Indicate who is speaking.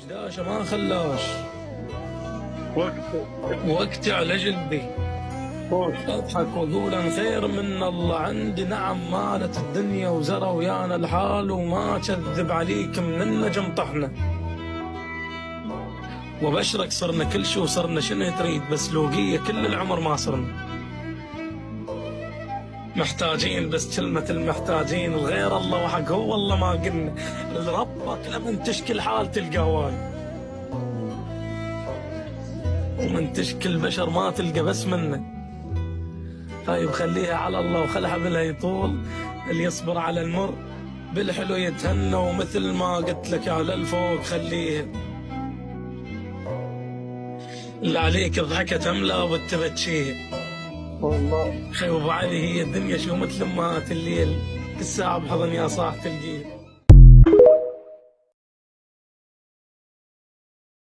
Speaker 1: داشة ما خلاش
Speaker 2: وقت
Speaker 1: وقتي على جلدي.
Speaker 2: خوش.
Speaker 1: اضحك واقول ان خير من الله عندي، نعم مالت الدنيا وزرى ويانا الحال، وما كذب عليك من النجم طحنا. وبشرك صرنا كل شي وصرنا شنو تريد، بس لوقية كل العمر ما صرنا محتاجين، بس كلمة المحتاجين الغير الله وحق هو والله ما قلنا. ربك لمن تشكي الحال تلقى هواي، ومن تشكي البشر ما تلقى بس منه. طيب خليها على الله وخلي حبلها يطول، اللي يصبر على المر بالحلو يتهنى، ومثل ما قلت لك على الفوق خليها. اللي عليك ضحكت املا وبتبتشيها
Speaker 2: والله
Speaker 1: خي ابو علي، هي الدنيا شو مثل امهات الليل، كل ساعه بحضن يا صاح تلقيه.